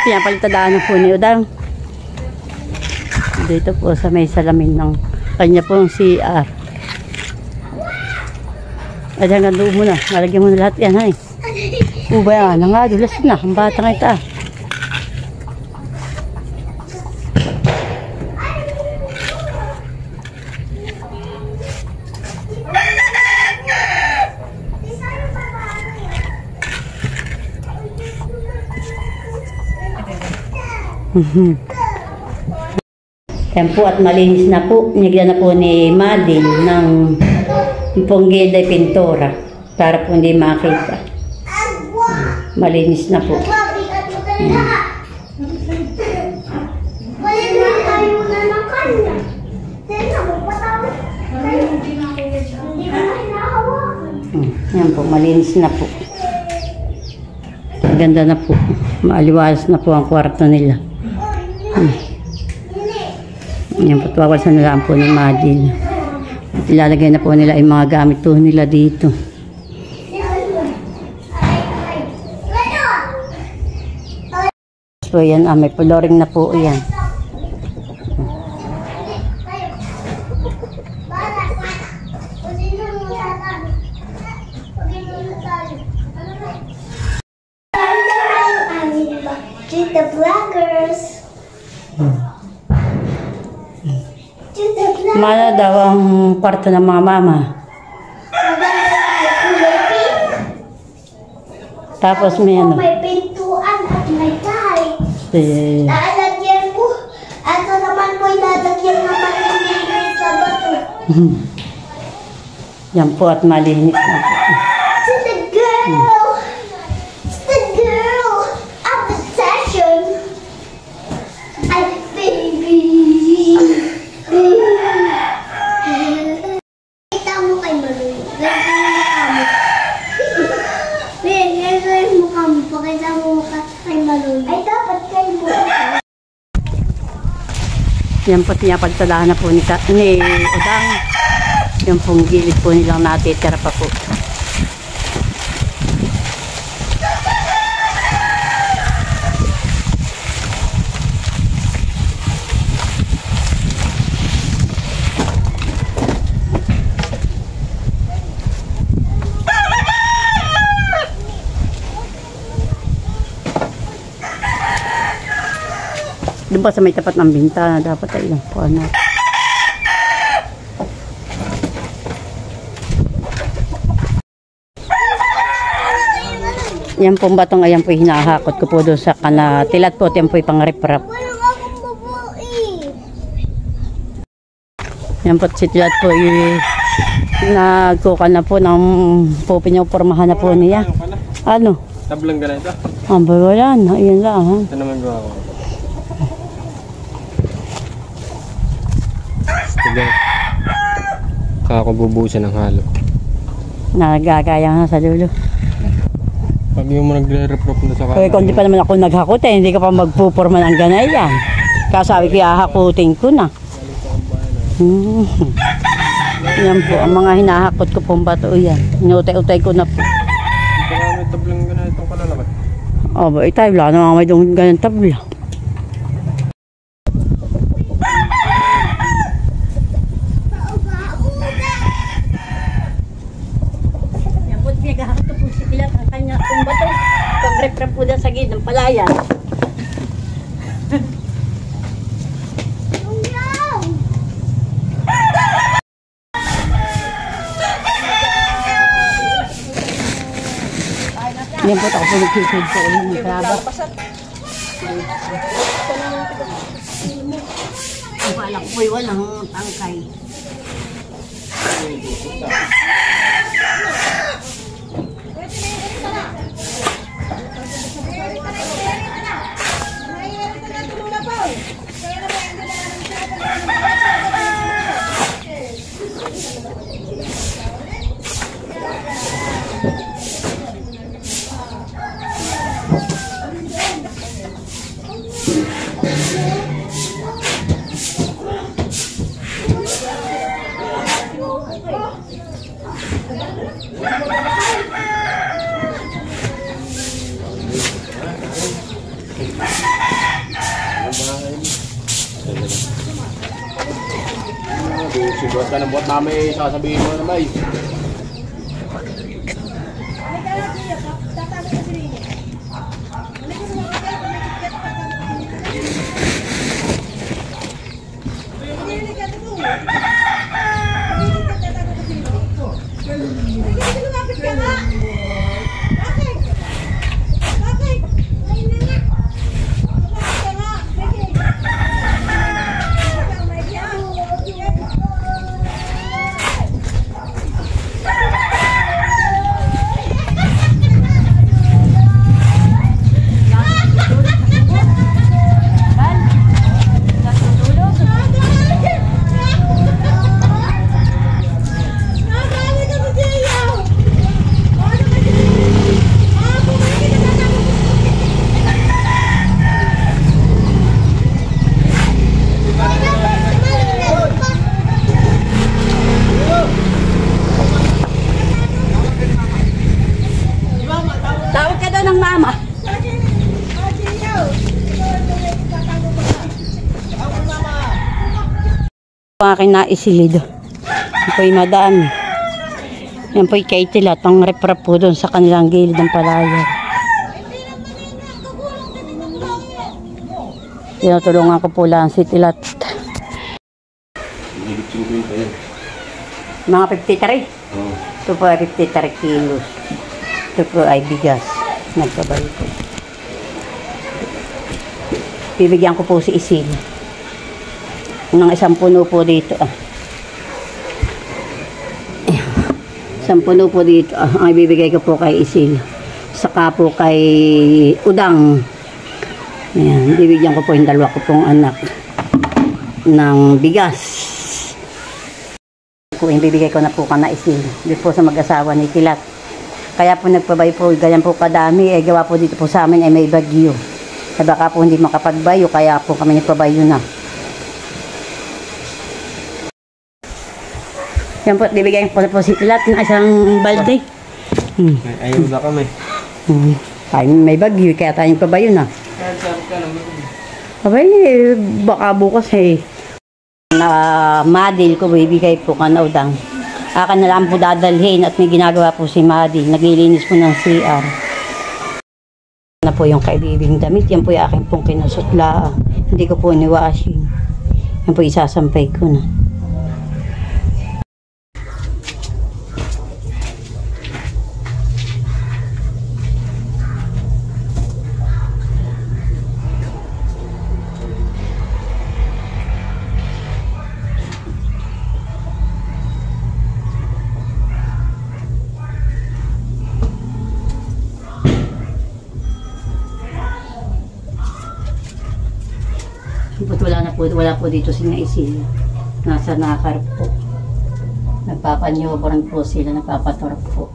pinapalitadaan po ni Udang. Dito po sa may salamin ng kanya pong CR. Ay, hanggang doon muna. Malagyan mo na lahat yan, hay. Ubaya na nga, dulas na. Ang batang ito. Yan po at malinis na po. Nigyan na po ni Madin ng punggil de pintura para po hindi makita. Malinis na po. Yan po, malinis na po. Ganda na po. Maaliwalas na po ang kwarto nila. Yan po, tuwawasan na lang po ng Madin. At ilalagay na po nila yung mga gamit po nila dito. So yan, may flooring na po yan. The vloggers. Mana daw ang kwarto ng mga mama. Tapos may ano? May pintuan at may kahit. Lalagyan po. Ito naman po ilalagyan naman ng sa bato. Yan po at malinis na po. To the girl. The girl of the session. Ay, baby. Kita mo kay Maroy. Ganito yung mukha mo. Pakita mo mukha kay Maroy. Ay, dapat kay mo. Yan po, pinapagtalahan na po ni Udang. Yung pong gilid po nilang natitira pa po. Doon pa sa may tapat ng bintana, dapat ay lang po ano. Yan pong batong ayan po hinahakot ko po doon sa tilat po. Yan po yung pang-riprap. Yan po si tilat po yung nagkukan na po ng po pinaupormahan na po niya. Ano? Tablang ganito? Ang bawalan. Ayan lang. Ha? Ito naman gawa ko. Kaka bubuhusan ng halo. Nagagaya na sa dulo. Pag yung nagre-reprop na sa kanya. Kaya kung di pa naman ako naghakot hindi ka pa magpuporma ng ganayan. Kasabi ko, hahakutin ko na. Yan po, ang mga hinahakot ko pong bato yan. Inutay-utay ko na po. Ito nga may tablang ganitong kalalaman. O, ba itay, wala naman may ganyan tabla. Yan po, pinagahakot ko po si Pilat ang kanya pong bato. Pag-reprap po dyan sa gilid ng palayan. Yan po, ako po nagsisid po ulit ng krabak. Ang palak po'y walang tangkay. Sugat ka ng buhat namin, sasabihin mo naman. Tawag ka daw ng mama. Ang aking naisilid. Yan po'y madami. Yan po'y kay Tilat. Ang reprap po doon sa kanilang gilid ng palayan. Tinutulungan ko po lang si Tilat. Mga 53. Ito po ay 53 kilos. Ito po ay bigas. Nagkabay po. Bibigyan ko po si Isil. Ng isang puno po dito. Isang puno po dito. Ang ibibigay ko po kay Isil. Saka po kay Udang. Ayan. Bibigyan ko po yung dalawa ko pong anak ng bigas. Yung bibigay ko na po ka na Isil. Dito po sa mag-asawa ni Tilat. Kaya po nagpabay po, ganyan po kadami, gawa po dito po sa amin ay may bagyo. Baka po hindi makapagbayo, kaya po kami nagpabayo na. Yan po, bibigyan po na po si Tilat ng isang balde. Ayaw na kami. Tayo may bagyo, kaya tayo nagpabayo na. Abay, baka bukas na Madil ko, bibigay po ka na Udang. Akan na lang po dadalhin at may ginagawa po si Madil. Naglilinis po ng CR. Na po yung kaibibing damit. Yan po yung aking pong kinusutla. Hindi ko po ni-washing. Yan po isasampay ko na. Wala po dito si Isil. Nasa nakar po. Nagpapanyoboran po sila, nagpapatorap po.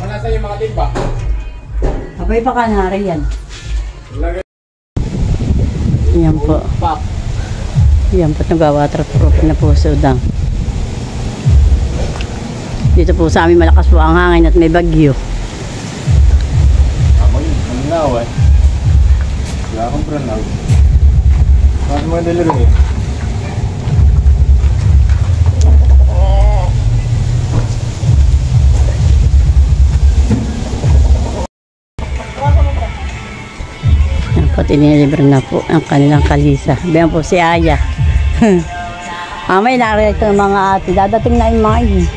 Nasa yung mga timba? Abay baka nari yan. Yan po. Pak. Yan po, nag-waterproof na po sa udang. Dito po sa amin malakas po ang hangin at may bagyo. Ang naw eh. Wala akong pranaw. Mas mga dalaro eh. Yan po, tinilibre na po ang kanilang kalisa. Bayan po si Aya. May nakarito ng mga ate. Dadating na yung mga yun.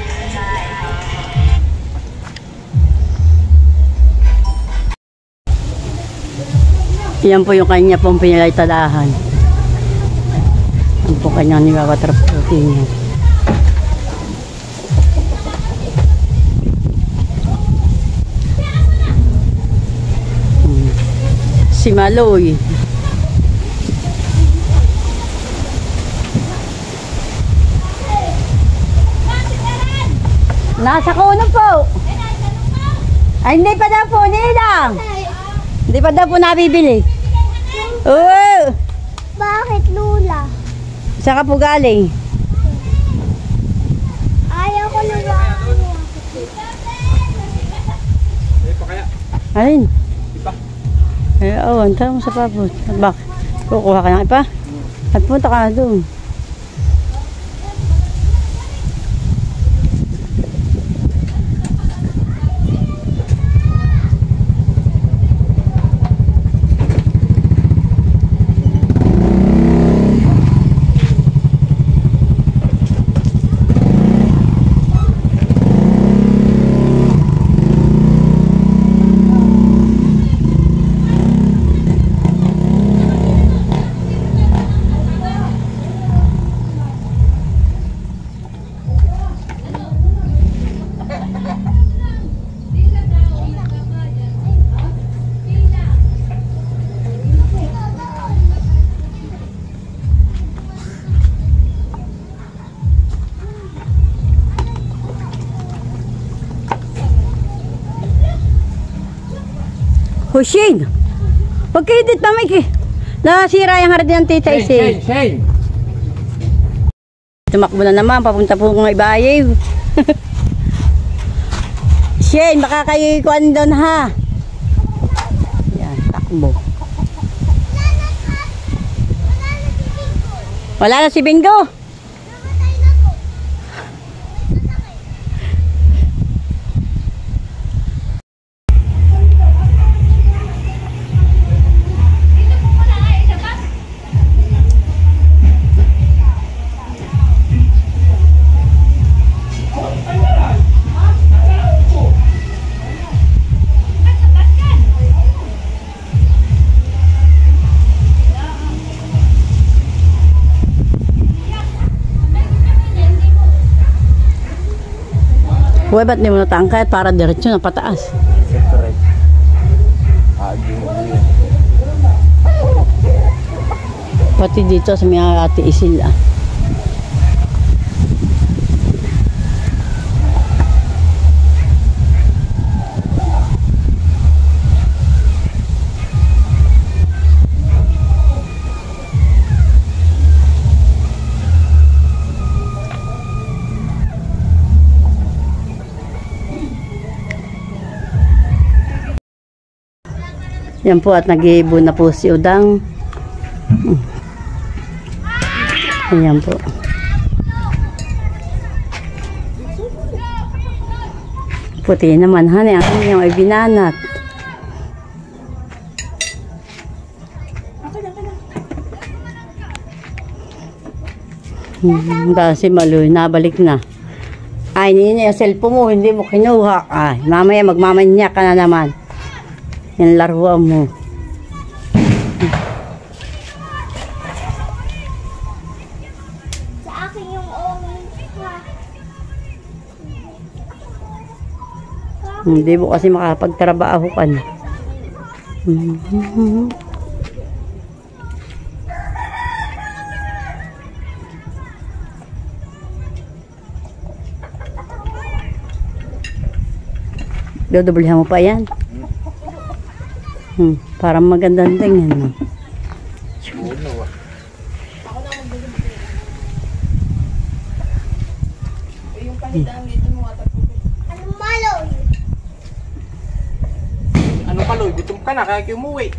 Yan po yung kanya pong pinilaytadahan. Yan po kanyang niwawatraputin niya. Si Maloy. Nasa kuno po. Ay, hindi pa daw po, nilang. Hindi pa daw po nabibili. Oo. Bakit, Lula? Saan ka po galing? Ayaw ko Lula. Alin? Ang tama mo sa papot. Bak, kukuha ka ng ipa? At punta ka na doon. Hushin! Huwag kayo dit na may nasira yung hardin ng tita Isi. Shane! Tumakbo na naman, papunta po ng Ibayew. Shane, baka kayo ikuan doon ha. Yan, takbo. Wala na si Bingo. Uy, ba't di mo natangkay para diretso na pataas? Siyempre. Yun. Pati dito sa mga ate Isil ah. Yan po at nag-iibo na po si Udang. Ayan po. Puti naman, honey. Ang kanyang ay binanat. Dahil si Maloy, nabalik na. Ay, hindi yung cellphone mo, hindi mo kinuha. Ay, mamaya magmamanya ka na naman. Yan laruan mo. Sa akin yung orange ha. Hindi mo kasi makapagtrabaho ka na. Dodoblehan mo pa yan. Parang magandang tingin. No? Anong maloy? Ano paloy? Gutom ka na kaya umuwi.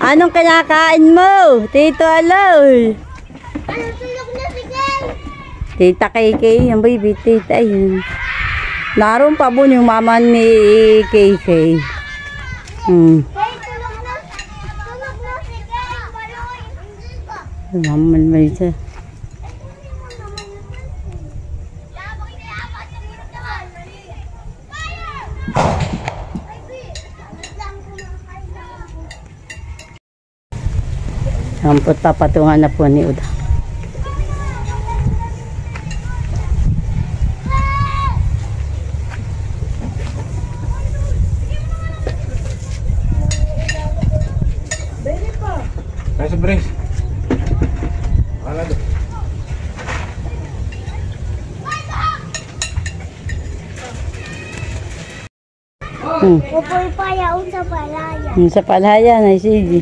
Anong kinakain mo? Tito Aloy. Ano tulog na si Gay? Tita KK, yung baby, tita yun. Naroon pa po yung mama ni KK. Gay, tulog na si Gay. Maloy. Mama may isa. Sampot papatungan na po ni Uda. Kaya sa Brings. Wala doon. Pupoy pa yaon sa palaya. Sa palaya na sige.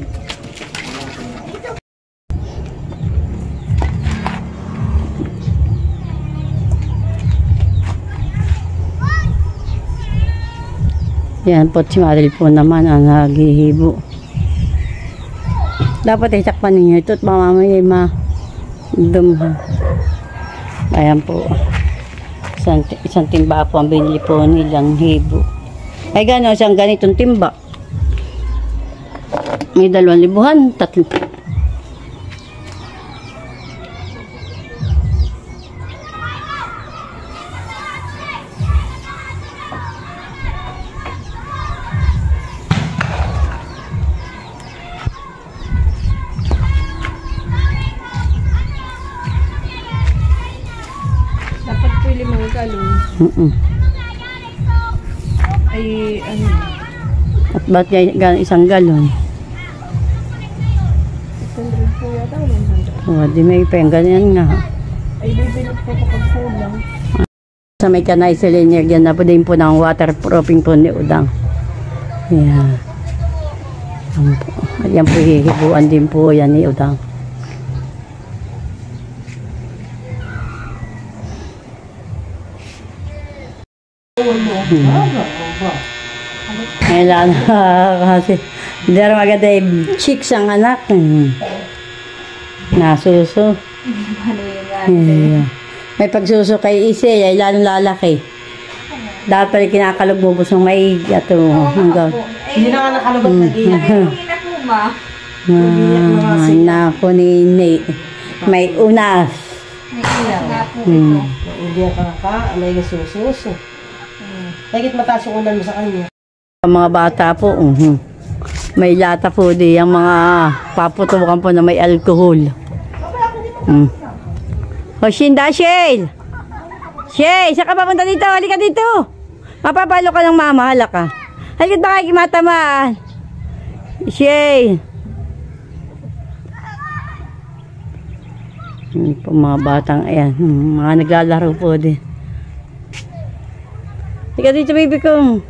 Yan po si Maril po naman ang naghihibo. Dapat isakpan ninyo ito at mamamaya dumha. Ayan po. Isang timba po ang binili po nilang hibo. Ay gano'n siyang ganitong timba. May 2,000, 3. Dapat po 5 galon. Ay, ano? At ba't isang galon? 600 po yata o 100? O, di may peng ganyan nga. Ay, bibilog po kapag kulang. Sa may kanay silinyag yan na po din po ng waterproofing po ni Udang. Yan. Yan po hihibuan din po yan ni Udang. Kailan kasi hindi rin maganda yung chicks ang anak. Nasuso. Yeah. May pagsuso kay Ise, ay lalong lalaki. Dapat pala kinakalog mo busong may ato hanggang. Hindi na nga nakalabot na din. Hindi na po ma. Nako ni Nate. May unas. May ilang nga po Hmm. Hindi ka, may nasususo. Lagit mataas yung unan mo sa kanya. Ang mga bata po, may lata po di ang mga paputukan po na may alcohol. O, Shinda, Shale! Shale, saan ka papunta dito? Halika dito! Mapapalo ka ng mama, hala ka. Halika baka kimatamaan. Shale! Po, mga batang, ayan, mga naglalaro po din. Halika dito, baby ko.